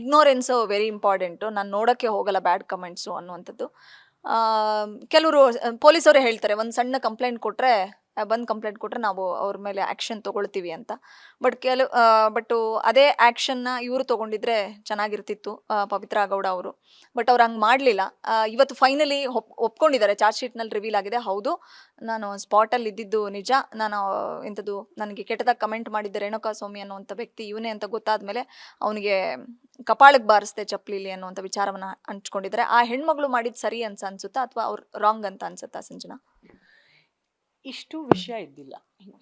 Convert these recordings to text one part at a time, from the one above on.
Ignorance very important. ನಾನು ನೋಡೋಕ್ಕೆ ಹೋಗಲ್ಲ ಬ್ಯಾಡ್ ಕಮೆಂಟ್ಸು ಅನ್ನುವಂಥದ್ದು. ಕೆಲವರು ಪೊಲೀಸವರೇ ಹೇಳ್ತಾರೆ, ಒಂದು ಸಣ್ಣ ಕಂಪ್ಲೇಂಟ್ ಕೊಟ್ಟರೆ ಬಂದು ಕಂಪ್ಲೇಂಟ್ ಕೊಟ್ಟರೆ ನಾವು ಅವ್ರ ಮೇಲೆ ಆ್ಯಕ್ಷನ್ ತೊಗೊಳ್ತೀವಿ ಅಂತ. ಬಟ್ ಅದೇ ಆ್ಯಕ್ಷನ್ನ ಇವರು ತೊಗೊಂಡಿದ್ರೆ ಚೆನ್ನಾಗಿರ್ತಿತ್ತು, ಪವಿತ್ರಾ ಗೌಡ ಅವರು. ಬಟ್ ಅವ್ರು ಹಂಗೆ ಮಾಡಲಿಲ್ಲ. ಇವತ್ತು ಫೈನಲಿ ಒಪ್ಕೊಂಡಿದ್ದಾರೆ, ಚಾರ್ಜ್ ಶೀಟ್ನಲ್ಲಿ ರಿವೀಲ್ ಆಗಿದೆ. ಹೌದು, ನಾನು ಸ್ಪಾಟಲ್ಲಿ ಇದ್ದಿದ್ದು ನಿಜ. ನಾನು ಇಂಥದ್ದು ನನಗೆ ಕೆಟ್ಟದಾಗಿ ಕಮೆಂಟ್ ಮಾಡಿದ್ದೆ ರೇಣುಕಾ ಸ್ವಾಮಿ ಅನ್ನುವಂಥ ವ್ಯಕ್ತಿ ಇವನೇ ಅಂತ ಗೊತ್ತಾದ್ಮೇಲೆ ಅವನಿಗೆ ಕಪಾಳಕ್ಕೆ ಬಾರಿಸ್ದೆ ಚಪ್ಪಲಿಲಿ ಅನ್ನುವಂಥ ವಿಚಾರವನ್ನು ಹಂಚ್ಕೊಂಡಿದ್ದಾರೆ. ಆ ಹೆಣ್ಮಗಳು ಮಾಡಿದ್ದು ಸರಿ ಅನ್ಸುತ್ತಾ ಅಥವಾ ಅವ್ರು ರಾಂಗ್ ಅಂತ ಅನ್ಸುತ್ತಾ ಸಂಜನಾ? ಇಷ್ಟು ವಿಷಯ ಇದ್ದಿಲ್ಲ.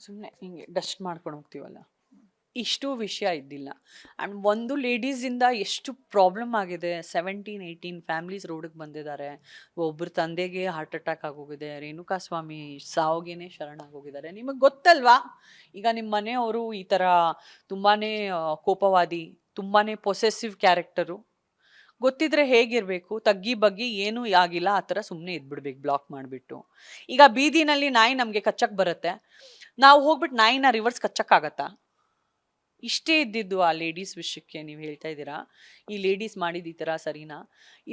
ಸುಮ್ಮನೆ ಹಿಂಗೆ ಡಸ್ಟ್ ಮಾಡ್ಕೊಂಡು ಹೋಗ್ತೀವಲ್ಲ, ಇಷ್ಟು ವಿಷಯ ಇದ್ದಿಲ್ಲ. ಆ್ಯಂಡ್ ಒಂದು ಲೇಡೀಸಿಂದ ಎಷ್ಟು ಪ್ರಾಬ್ಲಮ್ ಆಗಿದೆ. 17-18 ಫ್ಯಾಮ್ಲೀಸ್ ರೋಡಿಗೆ ಬಂದಿದ್ದಾರೆ. ಒಬ್ಬರು ತಂದೆಗೆ ಹಾರ್ಟ್ ಅಟ್ಯಾಕ್ ಆಗೋಗಿದೆ. ರೇಣುಕಾ ಸ್ವಾಮಿ ಸಾವುಗೇನೆ ಶರಣಾಗೋಗಿದ್ದಾರೆ. ನಿಮಗೆ ಗೊತ್ತಲ್ವಾ, ಈಗ ನಿಮ್ಮ ಮನೆಯವರು ಈ ಥರ ತುಂಬಾ ಕೋಪವಾದಿ, ತುಂಬಾ ಪೊಸೆಸಿವ್ ಕ್ಯಾರೆಕ್ಟರು. ಗೊತ್ತಿದ್ರೆ ಹೇಗಿರಬೇಕು, ತಗ್ಗಿ ಬಗ್ಗಿ ಏನೂ ಆಗಿಲ್ಲ ಆ ಥರ ಸುಮ್ಮನೆ ಇದ್ಬಿಡ್ಬೇಕು, ಬ್ಲಾಕ್ ಮಾಡಿಬಿಟ್ಟು. ಈಗ ಬೀದಿನಲ್ಲಿ ನಾಯಿ ನಮಗೆ ಕಚ್ಚಕ್ಕೆ ಬರುತ್ತೆ, ನಾವು ಹೋಗ್ಬಿಟ್ಟು ನಾಯಿನ ರಿವರ್ಸ್ ಕಚ್ಚಕ್ಕಾಗತ್ತಾ? ಇಷ್ಟೇ ಇದ್ದಿದ್ದು ಆ ಲೇಡೀಸ್ ವಿಷಯಕ್ಕೆ. ನೀವು ಹೇಳ್ತಾ ಇದ್ದೀರಾ ಈ ಲೇಡೀಸ್ ಮಾಡಿದ ಈ ಥರ ಸರಿನಾ?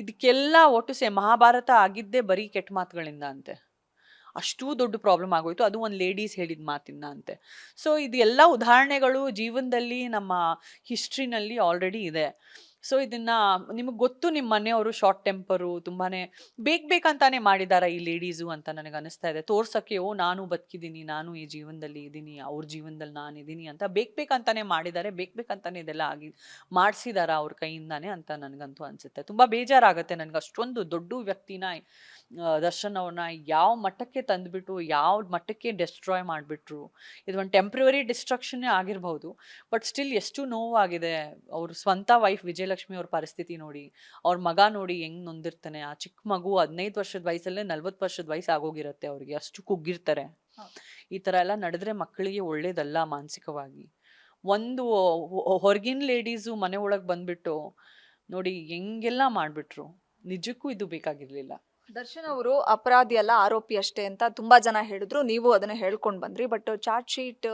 ಇದಕ್ಕೆಲ್ಲ ಒಟ್ಟು ಮಹಾಭಾರತ ಆಗಿದ್ದೇ ಬರೀ ಕೆಟ್ಟ ಮಾತುಗಳಿಂದ ಅಂತೆ. ಅಷ್ಟೂ ದೊಡ್ಡ ಪ್ರಾಬ್ಲಮ್ ಆಗೋಯ್ತು, ಅದು ಒಂದು ಲೇಡೀಸ್ ಹೇಳಿದ ಮಾತಿಂದ ಅಂತೆ. ಸೊ ಇದೆಲ್ಲ ಉದಾಹರಣೆಗಳು ಜೀವನದಲ್ಲಿ ನಮ್ಮ ಹಿಸ್ಟ್ರಿನಲ್ಲಿ ಆಲ್ರೆಡಿ ಇದೆ. ಸೊ ಇದನ್ನು ನಿಮಗೆ ಗೊತ್ತು, ನಿಮ್ಮ ಮನೆಯವರು ಶಾರ್ಟ್ ಟೆಂಪರು, ತುಂಬಾ ಬೇಕಂತಾನೆ ಮಾಡಿದ್ದಾರೆ ಈ ಲೇಡೀಸು ಅಂತ ನನಗೆ ಅನಿಸ್ತಾ ಇದೆ. ತೋರ್ಸೋಕ್ಕೆ ನಾನು ಬದುಕಿದ್ದೀನಿ, ನಾನು ಈ ಜೀವನದಲ್ಲಿ ಇದ್ದೀನಿ, ಅವ್ರ ಜೀವನದಲ್ಲಿ ನಾನು ಇದ್ದೀನಿ ಅಂತ ಬೇಕಂತಾನೆ ಮಾಡಿದ್ದಾರೆ. ಬೇಕಂತಾನೆ ಇದೆಲ್ಲ ಮಾಡಿಸಿದಾರ ಅವ್ರ ಕೈಯಿಂದಾನೆ ಅಂತ ನನಗಂತೂ ಅನಿಸುತ್ತೆ. ತುಂಬ ಬೇಜಾರಾಗುತ್ತೆ ನನಗೆ. ಅಷ್ಟೊಂದು ದೊಡ್ಡ ವ್ಯಕ್ತಿನ ದರ್ಶನ್ ಅವ್ರನ್ನ ಯಾವ ಮಟ್ಟಕ್ಕೆ ತಂದುಬಿಟ್ಟು ಯಾವ ಮಟ್ಟಕ್ಕೆ ಡೆಸ್ಟ್ರಾಯ್ ಮಾಡಿಬಿಟ್ರು. ಇದು ಒಂದು ಟೆಂಪ್ರವರಿ ಡಿಸ್ಟ್ರಕ್ಷನ್ನೇ ಆಗಿರ್ಬೋದು, ಬಟ್ ಸ್ಟಿಲ್ ಎಷ್ಟು ನೋವಾಗಿದೆ. ಅವ್ರ ಸ್ವಂತ ವೈಫ್ ವಿಜಯಲಕ್ಷ್ಮಿ ಅವ್ರ ಪರಿಸ್ಥಿತಿ ನೋಡಿ, ಅವ್ರ ಮಗ ನೋಡಿ ಹೆಂಗ್ ನೊಂದಿರ್ತಾನೆ. ಆ ಚಿಕ್ಕ ಮಗು 15 ವರ್ಷದ ವಯಸ್ಸಲ್ಲೇ 40 ವರ್ಷದ ವಯಸ್ಸು ಆಗೋಗಿರುತ್ತೆ ಅವ್ರಿಗೆ, ಅಷ್ಟು ಕುಗ್ಗಿರ್ತಾರೆ. ಈ ಥರ ಎಲ್ಲ ನಡೆದ್ರೆ ಮಕ್ಕಳಿಗೆ ಒಳ್ಳೇದಲ್ಲ ಮಾನಸಿಕವಾಗಿ. ಒಂದು ಹೊರಗಿನ ಲೇಡೀಸು ಮನೆ ಒಳಗೆ ಬಂದ್ಬಿಟ್ಟು ನೋಡಿ ಹೆಂಗೆಲ್ಲ ಮಾಡಿಬಿಟ್ರು. ನಿಜಕ್ಕೂ ಇದು ಬೇಕಾಗಿರ್ಲಿಲ್ಲ. ದರ್ಶನ್ ಅವರು ಅಪರಾಧಿ ಅಲ್ಲ, ಆರೋಪಿ ಅಷ್ಟೇ ಅಂತ ತುಂಬಾ ಜನ ಹೇಳಿದ್ರು. ನೀವು ಅದನ್ನ ಹೇಳ್ಕೊಂಡು ಬಂದ್ರಿ. ಬಟ್ ಚಾರ್ಜ್ ಶೀಟ್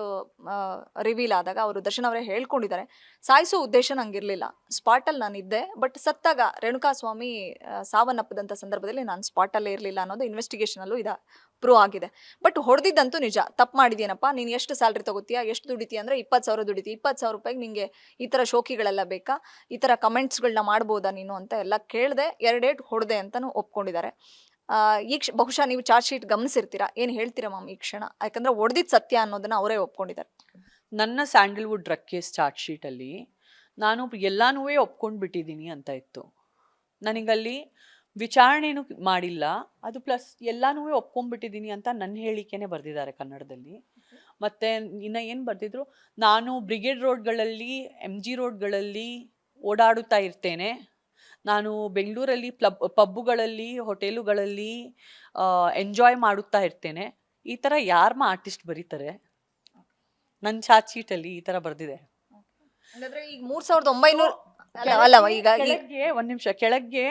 ರಿವೀಲ್ ಆದಾಗ ಅವರು ದರ್ಶನ್ ಅವರೇ ಹೇಳ್ಕೊಂಡಿದ್ದಾರೆ, ಸಾಯಿಸೋ ಉದ್ದೇಶ ನಂಗಿರ್ಲಿಲ್ಲ, ಸ್ಪಾಟಲ್ಲಿ ನಾನಿದ್ದೆ. ಬಟ್ ಸತ್ತಾಗ ರೇಣುಕಾ ಸ್ವಾಮಿ ಸಾವನ್ನಪ್ಪದಂಥ ಸಂದರ್ಭದಲ್ಲಿ ನಾನು ಸ್ಪಾಟಲ್ಲೇ ಇರಲಿಲ್ಲ ಅನ್ನೋದು ಇನ್ವೆಸ್ಟಿಗೇಷನಲ್ಲೂ ಪ್ರೂವ್ ಆಗಿದೆ. ಬಟ್ ಹೊಡೆದಿದ್ದಂತೂ ನಿಜ. ತಪ್ಪು ಮಾಡಿದ್ಯೇನಪ್ಪ, ನೀನು ಎಷ್ಟು ಸ್ಯಾಲ್ರಿ ತಗೋತೀಯಾ, ಎಷ್ಟು ದುಡಿತೀಯ ಅಂದರೆ 20,000 ದುಡಿತೀಯ, 20,000 ರೂಪಾಯಿಗೆ ನಿಂಗೆ ಈ ಥರ ಶೋಕಿಗಳೆಲ್ಲ ಬೇಕಾ, ಈ ಥರ ಕಮೆಂಟ್ಸ್ಗಳನ್ನ ಮಾಡ್ಬೋದಾ ನೀನು ಅಂತ ಎಲ್ಲ ಕೇಳಿದೆ. 2 ಏಟು ಹೊಡೆದೆ ಅಂತಲೂ ಒಪ್ಕೊಂಡಿದ್ದಾರೆ. ಬಹುಶಃ ನೀವು ಚಾರ್ಜ್ ಶೀಟ್ ಗಮನಿಸಿರ್ತೀರಾ, ಏನು ಹೇಳ್ತೀರಾ ಮ್ಯಾಮ್ ಈ ಕ್ಷಣ? ಯಾಕಂದರೆ ಹೊಡೆದಿದ್ದು ಸತ್ಯ ಅನ್ನೋದನ್ನ ಅವರೇ ಒಪ್ಕೊಂಡಿದ್ದಾರೆ. ನನ್ನ ಸ್ಯಾಂಡಲ್ವುಡ್ ಡ್ರಗ್ ಕೇಸ್ ಚಾರ್ಜ್ ಶೀಟಲ್ಲಿ ನಾನು ಎಲ್ಲನೂ ಒಪ್ಕೊಂಡು ಬಿಟ್ಟಿದ್ದೀನಿ ಅಂತ ಇತ್ತು. ನನಗಲ್ಲಿ ವಿಚಾರಣೆನೂ ಮಾಡಿಲ್ಲ, ಅದು ಪ್ಲಸ್ ಎಲ್ಲನೂ ಒಪ್ಕೊಂಡ್ಬಿಟ್ಟಿದ್ದೀನಿ ಅಂತ ನನ್ನ ಹೇಳಿಕೆನೇ ಬರೆದಿದ್ದಾರೆ ಕನ್ನಡದಲ್ಲಿ. ಮತ್ತು ಇನ್ನು ಏನು ಬರೆದಿದ್ರು, ನಾನು ಬ್ರಿಗೇಡ್ ರೋಡ್ಗಳಲ್ಲಿ, MG ರೋಡ್ಗಳಲ್ಲಿ ಓಡಾಡುತ್ತಾ ಇರ್ತೇನೆ, ನಾನು ಬೆಂಗಳೂರಲ್ಲಿ ಪಬ್ಬುಗಳಲ್ಲಿ, ಹೋಟೆಲುಗಳಲ್ಲಿ ಎಂಜಾಯ್ ಮಾಡುತ್ತಾ ಇರ್ತೇನೆ. ಈ ಥರ ಯಾರಮ್ಮ ಆರ್ಟಿಸ್ಟ್ ಬರೀತಾರೆ? ನನ್ನ ಚಾರ್ಜ್ ಶೀಟಲ್ಲಿ ಈ ಥರ ಬರೆದಿದೆ. ಈಗ 3,900 ಅಲ್ಲವ, ಈಗ ಒಂದು ನಿಮಿಷ ಕೆಳಗೆ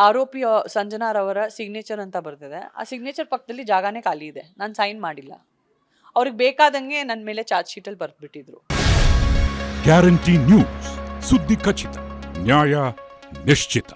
ಆರೋಪಿ ಸಂಜನಾರವರ ಸಿಗ್ನೇಚರ್ ಅಂತ ಬರ್ತಿದೆ. ಆ ಸಿಗ್ನೇಚರ್ ಪಕ್ಕದಲ್ಲಿ ಜಾಗಾನೇ ಖಾಲಿ ಇದೆ, ನಾನು ಸೈನ್ ಮಾಡಿಲ್ಲ. ಅವ್ರಿಗೆ ಬೇಕಾದಂಗೆ ನನ್ನ ಮೇಲೆ ಚಾರ್ಜ್ ಶೀಟಲ್ಲಿ ಬರ್ದ್ಬಿಟ್ಟಿದ್ರು. ಗ್ಯಾರಂಟಿ ನ್ಯೂಸ್, ಸುದ್ದಿ ಖಚಿತ, ನ್ಯಾಯ ನಿಶ್ಚಿತ.